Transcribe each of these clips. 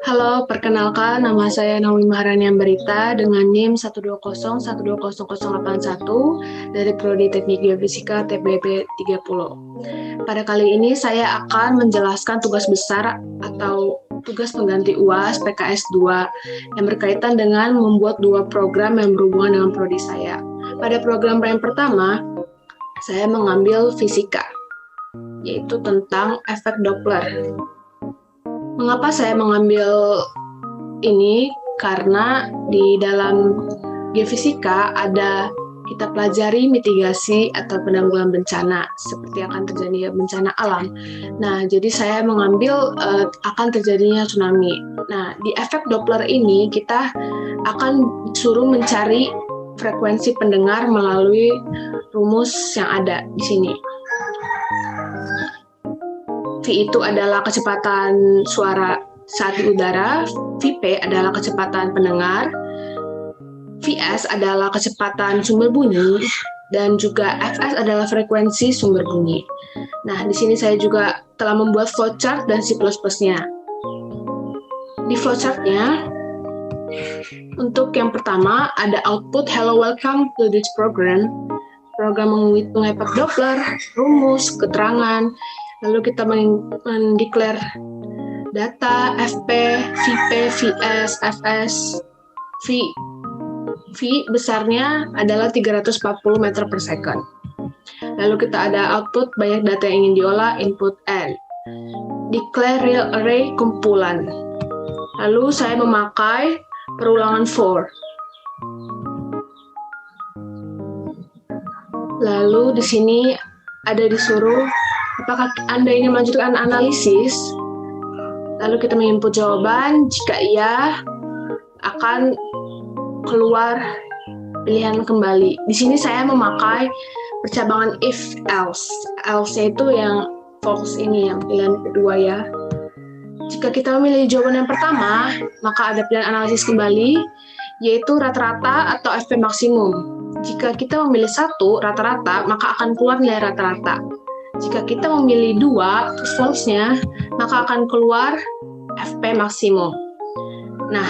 Halo, perkenalkan nama saya Naomi Maharani Ambarita dengan NIM 120120081 dari Prodi Teknik Geofisika TBP 30. Pada kali ini saya akan menjelaskan tugas besar atau tugas pengganti UAS PKS 2 yang berkaitan dengan membuat dua program yang berhubungan dengan prodi saya. Pada program yang pertama, saya mengambil fisika, yaitu tentang efek Doppler. Mengapa saya mengambil ini? Karena di dalam geofisika ada kita pelajari mitigasi atau penanggulangan bencana seperti akan terjadi bencana alam. Nah, jadi saya mengambil akan terjadinya tsunami. Nah, di efek Doppler ini kita akan disuruh mencari frekuensi pendengar melalui rumus yang ada di sini. V itu adalah kecepatan suara saat di udara, Vp adalah kecepatan pendengar, Vs adalah kecepatan sumber bunyi, dan juga Fs adalah frekuensi sumber bunyi. Nah, di sini saya juga telah membuat flowchart dan C++-nya. Di flowchart-nya, untuk yang pertama ada output Hello Welcome to this program menghitung efek Doppler, rumus, keterangan. Lalu kita mendeklar data FP, VP, VS, FS, V. V besarnya adalah 340 meter per second. Lalu kita ada output banyak data yang ingin diolah, input N. Declare real array kumpulan. Lalu saya memakai perulangan for. Lalu di sini ada disuruh apakah Anda ingin melanjutkan analisis? Lalu kita menginput jawaban, jika iya akan keluar pilihan kembali. Di sini saya memakai percabangan if else. Else itu yang false ini, yang pilihan kedua ya. Jika kita memilih jawaban yang pertama, maka ada pilihan analisis kembali, yaitu rata-rata atau FP maksimum. Jika kita memilih satu, rata-rata, maka akan keluar nilai rata-rata. Jika kita memilih dua, false-nya, maka akan keluar FP maksimum. Nah,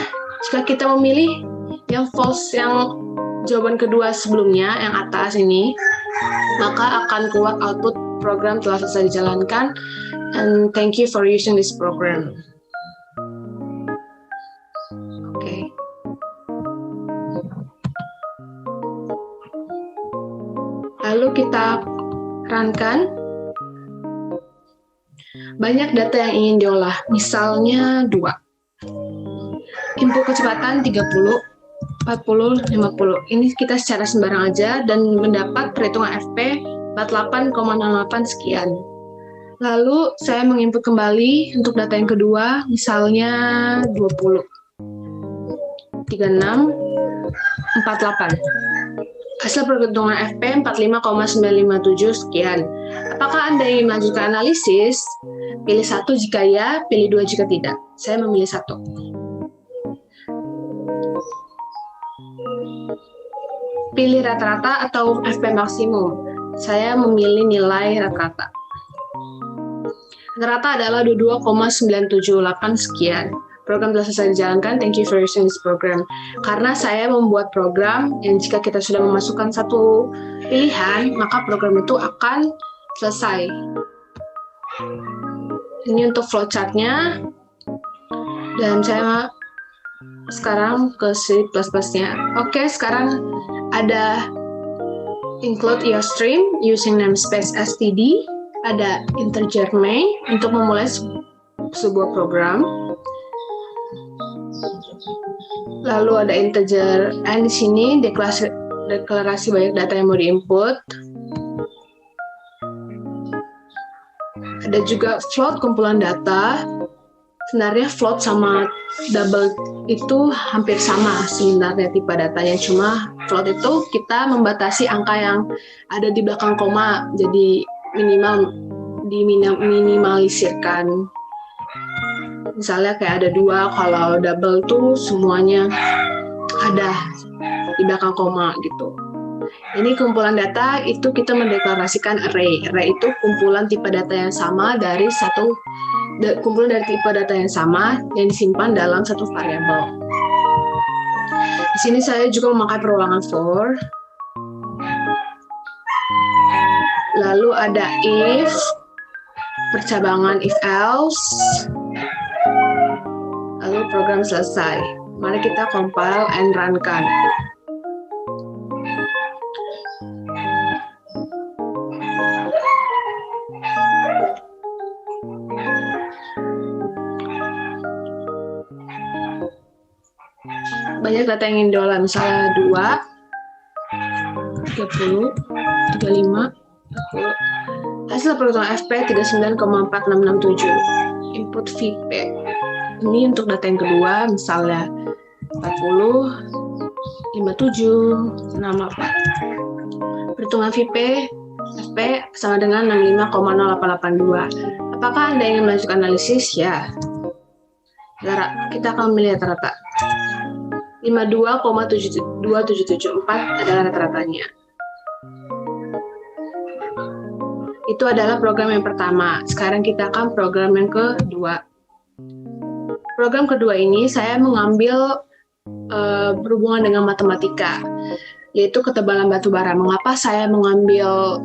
jika kita memilih yang false, yang jawaban kedua sebelumnya, yang atas ini, maka akan keluar output program telah selesai dijalankan, and thank you for using this program. Oke. Lalu kita runkan. Banyak data yang ingin diolah, misalnya 2. Input kecepatan 30, 40, 50. Ini kita secara sembarang aja dan mendapat perhitungan FP 48,08 sekian. Lalu saya menginput kembali untuk data yang kedua, misalnya 20, 36, 48. Hasil perhitungan FP 45,957 sekian. Apakah Anda ingin melanjutkan analisis? Pilih 1 jika ya, pilih 2 jika tidak. Saya memilih 1. Pilih rata-rata atau FP maksimum. Saya memilih nilai rata-rata. Rata-rata adalah 22,978 sekian. Program telah selesai dijalankan, thank you for using this program. Karena saya membuat program yang jika kita sudah memasukkan satu pilihan, maka program itu akan selesai. Ini untuk flowchart-nya, dan saya sekarang ke C++-nya. Oke, sekarang ada include your stream using namespace std, ada integer main untuk memulai sebuah program. Lalu ada integer n di sini, deklarasi banyak data yang mau diinput. Ada juga float kumpulan data. Sebenarnya float sama double itu hampir sama sebenarnya tipe datanya, cuma float itu kita membatasi angka yang ada di belakang koma, jadi diminimalisirkan. Misalnya kayak ada 2, kalau double tuh semuanya ada di belakang koma gitu. Ini kumpulan data itu kita mendeklarasikan array. Array itu kumpulan tipe data yang sama dari kumpulan dari tipe data yang sama yang disimpan dalam satu variabel. Di sini saya juga memakai perulangan for. Lalu ada if, percabangan if else, lalu program selesai. Mari kita compile and run-kan. Banyak data yang ingin diolah, misalnya 2, 30, 35, 40. Hasil perhitungan FP 39,4667. Input VP. Ini untuk data yang kedua, misalnya 40, 57, 64. Perhitungan VP FP sama dengan 65,0882. Apakah Anda ingin melanjutkan analisis? Ya. Kita akan memilih rata-rata. 52,2774 adalah rata-ratanya. Itu adalah program yang pertama. Sekarang kita akan program yang kedua. Program kedua ini saya mengambil berhubungan dengan matematika, yaitu ketebalan batu bara. Mengapa saya mengambil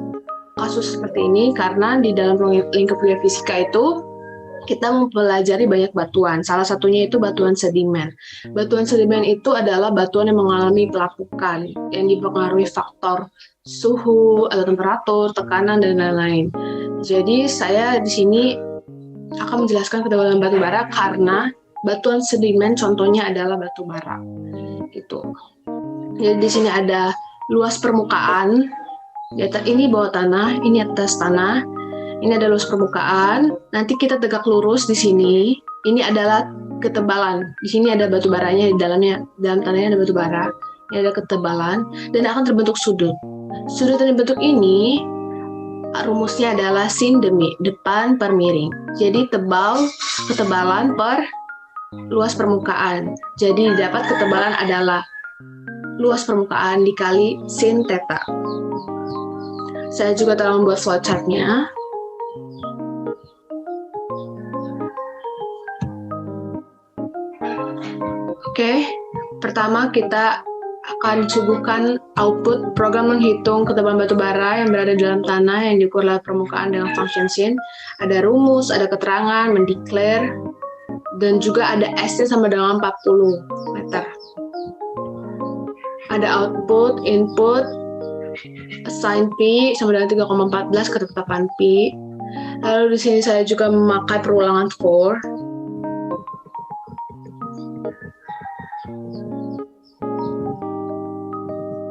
kasus seperti ini? Karena di dalam lingkup geofisika itu kita mempelajari banyak batuan. Salah satunya itu batuan sedimen. Batuan sedimen itu adalah batuan yang mengalami pelapukan, yang dipengaruhi faktor suhu atau temperatur, tekanan, dan lain-lain. Jadi saya di sini akan menjelaskan ketebalan batu bara karena batuan sedimen contohnya adalah batu bara. Gitu. Jadi di sini ada luas permukaan. Ini bawah tanah, ini atas tanah. Ini ada luas permukaan. Nanti kita tegak lurus di sini. Ini adalah ketebalan. Di sini ada batu baranya, di dalam tanahnya ada batu bara. Ini ada ketebalan dan akan terbentuk sudut. Sudut yang dibentuk ini rumusnya adalah sin demi depan per miring. Jadi ketebalan per luas permukaan. Jadi didapat ketebalan adalah luas permukaan dikali sin theta. Saya juga telah membuat flowchart-nya. Oke, pertama kita akan disuguhkan output program menghitung ketebalan batu bara yang berada di dalam tanah yang diukur lewat permukaan dengan function sin. Ada rumus, ada keterangan, mendeclare, dan juga ada S-nya sama dengan 40 meter. Ada output, input, assign P sama dengan 3,14 ketetapan P. Lalu di sini saya juga memakai perulangan for.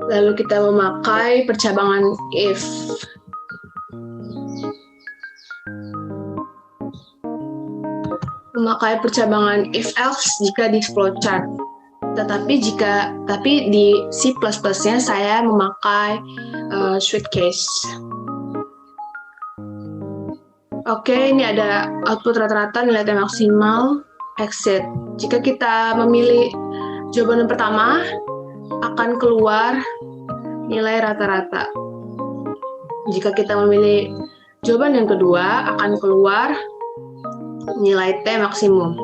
Lalu kita memakai percabangan if. Memakai percabangan if else jika di flowchart. Tapi di C++ nya saya memakai switch case. Oke, ini ada output rata-rata, nilai T maksimal, exit. Jika kita memilih jawaban yang pertama, akan keluar nilai rata-rata. Jika kita memilih jawaban yang kedua, akan keluar nilai T maksimum.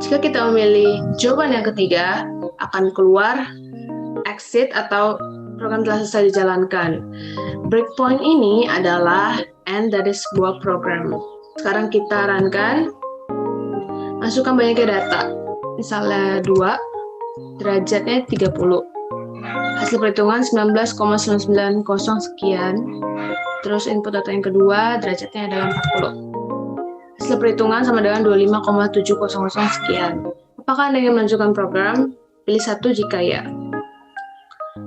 Jika kita memilih jawaban yang ketiga, akan keluar exit atau program telah selesai dijalankan. Breakpoint ini adalah end dari sebuah program. Sekarang kita run-kan. Masukkan banyaknya data. Misalnya 2, derajatnya 30. Hasil perhitungan 19,990 sekian. Terus input data yang kedua, derajatnya adalah 40. Hasil perhitungan sama dengan 25,700 sekian. Apakah Anda ingin melanjutkan program? Pilih 1 jika ya.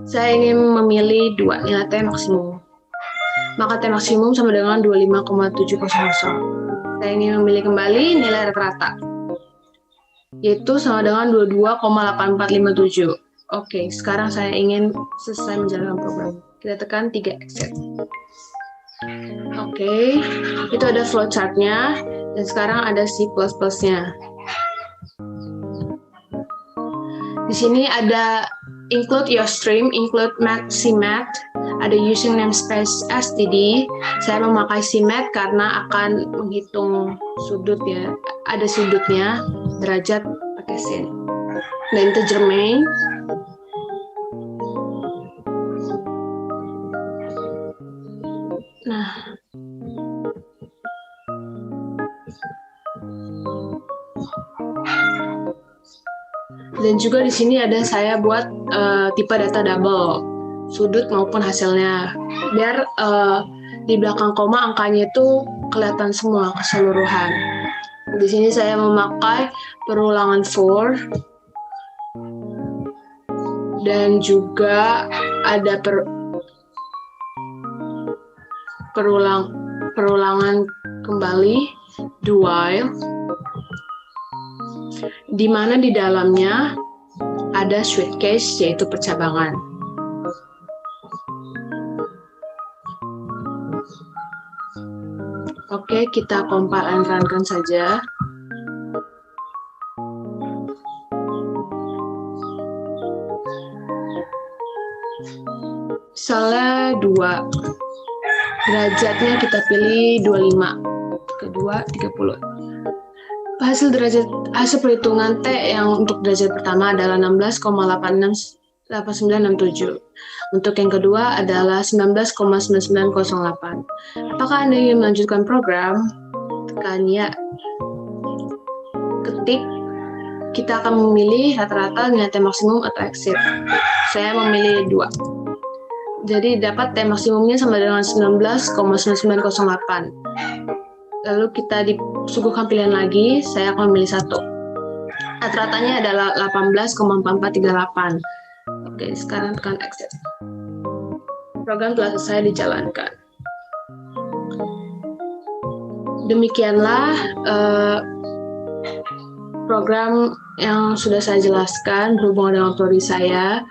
Saya ingin memilih 2, nilai T maksimum. Maka T maksimum sama dengan 25,700. Saya ingin memilih kembali nilai rata-rata, yaitu sama dengan 22,8457. Oke, sekarang saya ingin selesai menjalankan program. Kita tekan 3 exit. Oke, itu ada flowchart-nya, dan sekarang ada C++-nya. Di sini ada include your stream, include CMAT, ada using namespace std. Saya memakai CMAT karena akan menghitung sudut ya, ada sudutnya, derajat pakai sin. Dan integer main. Nah, dan juga di sini ada saya buat tipe data double, sudut maupun hasilnya, biar di belakang koma angkanya itu kelihatan semua keseluruhan. Di sini saya memakai perulangan for, dan juga ada perulangan kembali, do while, di mana di dalamnya ada switch case, yaitu percabangan. Oke, kita compile and run-kan saja. Misalnya 2, derajatnya kita pilih 25, kedua 30. Hasil perhitungan T yang untuk derajat pertama adalah 16,8967. Untuk yang kedua adalah 19,9908. Apakah Anda ingin melanjutkan program? Tekan ya. Ketik, kita akan memilih rata-rata nilai T maksimum atau exit. Saya memilih 2. Jadi dapat T maksimumnya sama dengan 19,9908. Lalu kita disuguhkan pilihan lagi, saya akan memilih 1. Rata-ratanya adalah 18,4438. Oke, sekarang tekan exit. Program telah selesai dijalankan. Demikianlah program yang sudah saya jelaskan berhubungan dengan prodi saya.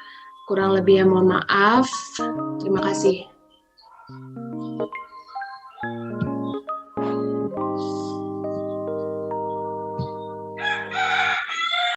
Kurang lebihnya mohon maaf. Terima kasih.